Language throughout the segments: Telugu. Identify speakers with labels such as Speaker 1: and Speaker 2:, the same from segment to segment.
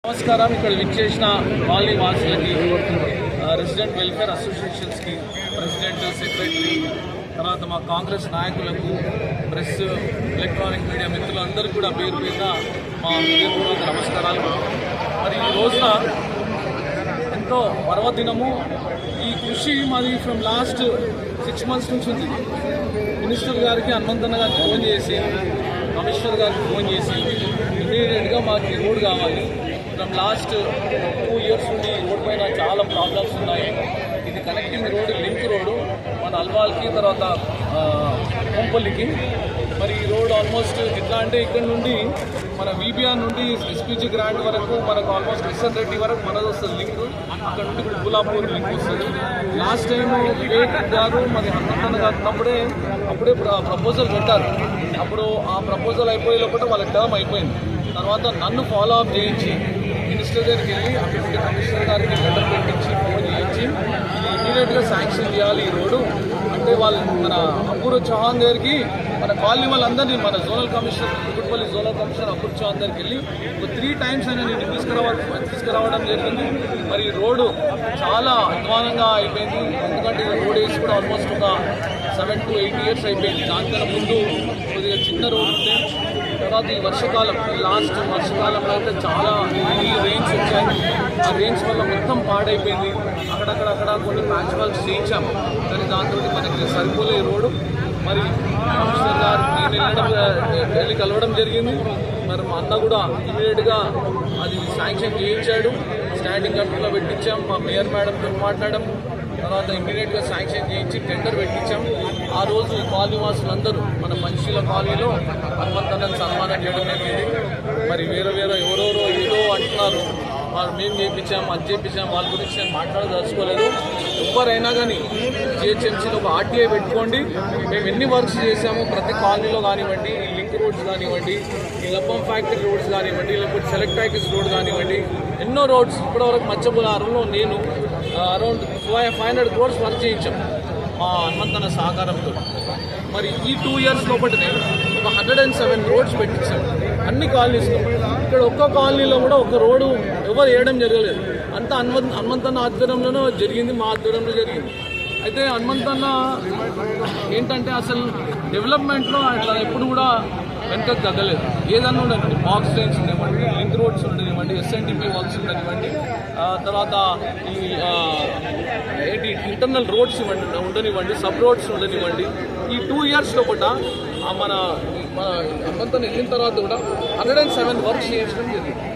Speaker 1: నమస్కారం. ఇక్కడ విచ్చేసిన కాలనీ వాసులకి, రెసిడెంట్ వెల్ఫేర్ అసోసియేషన్స్కి, ప్రెసిడెంట్, సెక్రటరీ, తర్వాత మా కాంగ్రెస్ నాయకులకు, ప్రెస్, ఎలక్ట్రానిక్ మీడియా మిత్రులందరూ కూడా పేరు పేరున మా హృదయపూర్వక నమస్కారాలు. మరి ఈ రోజున ఎంతో పర్వదినము. ఈ కృషి మాది ఫ్రమ్ లాస్ట్ 6 months నుంచి ఉంది. మినిస్టర్ గారికి, హనుమంతన్న గారికి ఫోన్ చేసి, కమిషనర్ గారికి ఫోన్ చేసి ఇమీడియట్గా మాకు ఈ రోడ్ కావాలి. ఫ్రమ్ లాస్ట్ 2 years నుండి ఈ రోడ్ పైన చాలా ప్రాబ్లమ్స్ ఉన్నాయి. ఇది కనెక్టింగ్ రోడ్, లింక్ రోడ్డు మన అల్వాల్కి, తర్వాత కొంపల్లికి. మరి ఈ రోడ్ ఆల్మోస్ట్ ఎట్లా అంటే ఇక్కడ నుండి మన వీబీఆర్ నుండి ఎస్పీజీ గ్రాండ్ వరకు మనకు ఆల్మోస్ట్ కిషన్ రెడ్డి వరకు మనది వస్తుంది లింక్. అక్కడ నుండి ఇప్పుడు గులాపూర్ లింక్ వస్తుంది. లాస్ట్ టైం వివేక్ గారు మరి హనుమంతన్న గారు ఉన్నప్పుడే ప్రపోజల్ పెట్టారు. అప్పుడు ఆ ప్రపోజల్ అయిపోయే లోపల వాళ్ళ టర్మ్ అయిపోయింది. తర్వాత నన్ను ఫాలో అప్ చేయించి మినిస్టర్ దగ్గరికి వెళ్ళి అక్కడ కమిషనర్ గారికి లెటర్ పెట్టించి ఫోన్ చేయించి ఇమీడియట్గా శాంక్షన్ చేయాలి ఈ రోడ్డు అంటే వాళ్ళు మన అపూర్వ చౌహాన్ దగ్గరికి, మన కాలనీ వాళ్ళందరినీ, మన zonal commissioner, Kukatpally zonal commissioner Apoorva Chauhan దగ్గరికి వెళ్ళి ఒక 3 times అయినా నేను తీసుకురావడం జరిగింది. మరి రోడ్డు చాలా అధ్వానంగా అయిపోయింది. ఎందుకంటే రోడ్ వేసి కూడా ఆల్మోస్ట్ ఒక 7 to 8 years అయిపోయింది. దానికన్నా ముందు కొద్దిగా చిన్న రోడ్ ఉంటే, తర్వాత ఈ వర్షాకాలం, లాస్ట్ వర్షాకాలంలో అయితే చాలా రెయిన్స్ వచ్చాయి. ఆ రెయిన్స్ వల్ల మొత్తం పాడైపోయింది. అక్కడక్కడ కొన్ని ప్యాచ్ వర్క్స్ చేయించాము, కానీ దాంతో మనకి సరిపోలే రోడ్డు. మరి కమిషనర్ గారు నేను వెళ్ళి కలవడం జరిగింది. మరి మా అన్న కూడా ఇమీడియట్గా అది శాంక్షన్ చేయించాడు. స్టాండింగ్ కమిటీలో పెట్టించాం. మా మేయర్ మేడంతో మాట్లాడడం, తర్వాత ఇమీడియట్గా శాంక్షన్ చేయించి టెండర్ పెట్టించాం. ఆ రోజు కాలనీ వాసులందరూ మన పంచశీల కాలనీలో హనుమంతన్నను సన్మానం చేయడం జరిగింది. మరి వేరే ఎవరెవరో ఏదో అంటున్నారు, వాళ్ళు మేము చేయించాం, అది చేయించాం, వాళ్ళ గురించి నేను మాట్లాడదలుచుకోలేదు. ఎవరైనా కానీ జిహెచ్ఎంసీలో ఒక ఆర్టీఐ పెట్టుకోండి. మేము ఎన్ని వర్క్స్ చేసామో ప్రతి కాలనీలో కానివ్వండి, ఈ లింక్ రోడ్స్ కానివ్వండి, ఈ లబ్బం ఫ్యాక్టరీ రోడ్స్ కానివ్వండి, లేకపోతే సెలెక్ట్ ప్యాకేజ్ రోడ్ కానివ్వండి, ఎన్నో రోడ్స్ ఇప్పటివరకు మచ్చబులారంలో నేను అరౌండ్ 500 crores వర్క్ చేయించాం మా హనుమంతన్న సహకారంతో. మరి ఈ 2 years లోపలనే ఒక 107 roads పెట్టించాం అన్ని కాలనీస్లో. ఇక్కడ ఒక్క కాలనీలో కూడా ఒక రోడ్డు ఎవరు వేయడం జరగలేదు. అంతా హనుమంతన్న ఆధ్వర్యంలోనూ జరిగింది, మా ఆధ్వర్యంలో జరిగింది. అయితే హనుమంతన్న ఏంటంటే అసలు డెవలప్మెంట్లో అట్లా ఎప్పుడు కూడా వెనకకు తగ్గలేదు. ఏదన్నా ఉండనివ్వండి, బాక్స్ ట్రైన్స్ ఉండనివ్వండి, లింక్ రోడ్స్ ఉండనివ్వండి, ఎస్ఎన్డిపి వర్క్స్ ఉండనివ్వండి, తర్వాత ఈ ఇంటర్నల్ రోడ్స్ ఉండనివ్వండి, సబ్ రోడ్స్ ఉండనివ్వండి. ఈ 2 years లోపల మన హనుమంతన్న వెళ్ళిన తర్వాత కూడా 107 వర్క్స్ చేయించడం జరిగింది.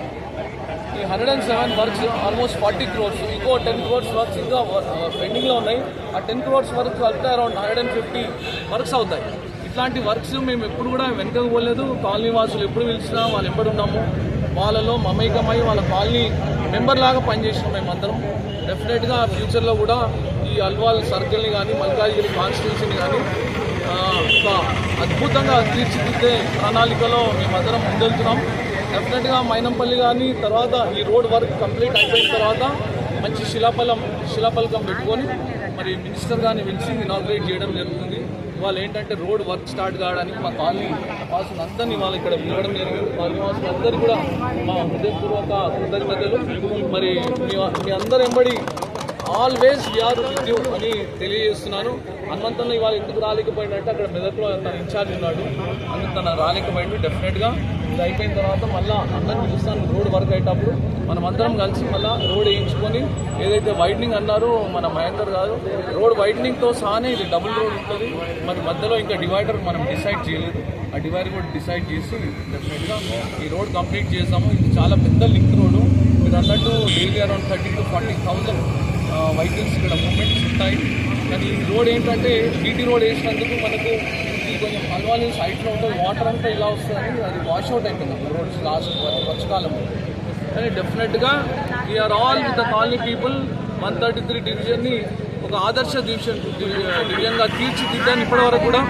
Speaker 1: ఈ 107 వర్క్స్ ఆల్మోస్ట్ 40 crores, ఇంకో 10 crores వర్క్స్ ఇంకా పెండింగ్లో ఉన్నాయి. ఆ 10 crores వర్క్స్ కలిపితే అరౌండ్ 150 వర్క్స్ అవుతాయి. ఇట్లాంటి వర్క్స్ మేము ఎప్పుడు కూడా వెనకకు పోలేదు. కాలనీ వాసులు ఎప్పుడు పిలిచినా వాళ్ళు ఎప్పుడు ఉన్నాము, వాళ్ళలో మమైకమై వాళ్ళ కాలనీ మెంబర్ లాగా పనిచేసినాం మేమందరం. డెఫినెట్గా ఫ్యూచర్లో కూడా ఈ అల్వాల్ సర్కిల్ని కానీ, మల్కాజ్గిరి కాన్స్టిట్యున్సీని కానీ ఒక అద్భుతంగా తీర్చిదిద్దే ప్రణాళికలో మేమందరం ముందెళ్తున్నాం. డెఫినెట్గా మైనంపల్లి కానీ, తర్వాత ఈ రోడ్ వర్క్ కంప్లీట్ అయిపోయిన తర్వాత మంచి శిలాఫలకం పెట్టుకొని మరి మినిస్టర్ గారిని పిలిచి ఇనాగ్రేట్ చేయడం జరుగుతుంది. ఇవాళ ఏంటంటే రోడ్ వర్క్ స్టార్ట్ కావడానికి మా కాలనీ వాసులు అందరినీ వాళ్ళు ఇక్కడ పిలవడం జరిగింది. కాలనీ వాసులు అందరూ కూడా మా హృదయపూర్వక కృతజ్ఞతలు. మరి మీ అందరూ ఎంబడి ఆల్వేస్ వీఆర్ విత్ యూ అని తెలియజేస్తున్నాను. హనుమంతన్న ఇవాళ ఎందుకు రాలేకపోయినట్టు అక్కడ మెదక్లో తన ఇన్ఛార్జ్ ఉన్నాడు, అందుకు తన రాలేకపోయింది. డెఫినెట్గా ఇది అయిపోయిన తర్వాత మళ్ళీ అందరిని పిలుస్తాను. రోడ్ వర్క్ అయ్యేటప్పుడు మనం అందరం కలిసి మళ్ళీ రోడ్ వేయించుకొని, ఏదైతే వైడనింగ్ అన్నారో మన మహేందర్ గారు, రోడ్ వైడనింగ్తో సహానే ఇది డబుల్ రోడ్ ఉంటుంది. మరి మధ్యలో ఇంకా డివైడర్ మనం డిసైడ్ చేయలేదు. ఆ డివైడర్ కూడా డిసైడ్ చేసి డెఫినెట్గా ఈ రోడ్ కంప్లీట్ చేస్తాము. ఇది చాలా పెద్ద లింక్ రోడ్డు. మీరు అన్నట్టు డైలీ అరౌండ్ 30,000 to 40,000 వెహికల్స్ ఇక్కడ మూవ్మెంట్స్ ఉంటాయి. కానీ ఈ రోడ్ ఏంటంటే బీటీ రోడ్ వేసినందుకు మనకు కొంచెం అల్వాల్ సైట్లో ఉంటుంది, వాటర్ అంతా ఇలా వస్తుందని అది వాష్అవుట్ అయిపోయింది రోడ్స్ లాస్ట్ వర్షకాలంలో. కానీ definitely we are all with the colony people 133 డివిజన్ని ఒక ఆదర్శ డివిజన్గా తీర్చిదిద్దాను. ఇప్పటివరకు కూడా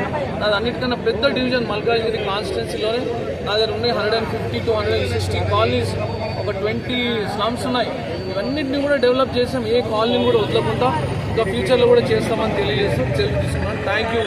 Speaker 1: అది అన్నిటికన్నా పెద్ద డివిజన్ మల్కాజ్గిరి కాన్స్టిట్యున్సీలోనే. నా దగ్గర ఉన్నాయి 150 to 160 కాలనీస్, ఒక 20 స్లమ్స్ ఉన్నాయి. ఇవన్నింటినీ కూడా డెవలప్ చేసాం. ఏ కాలనీని కూడా వదలకుండా ఇంకా ఫ్యూచర్లో కూడా చేస్తామని తెలియజేస్తూ తెలుసుకున్నాను. Thank you.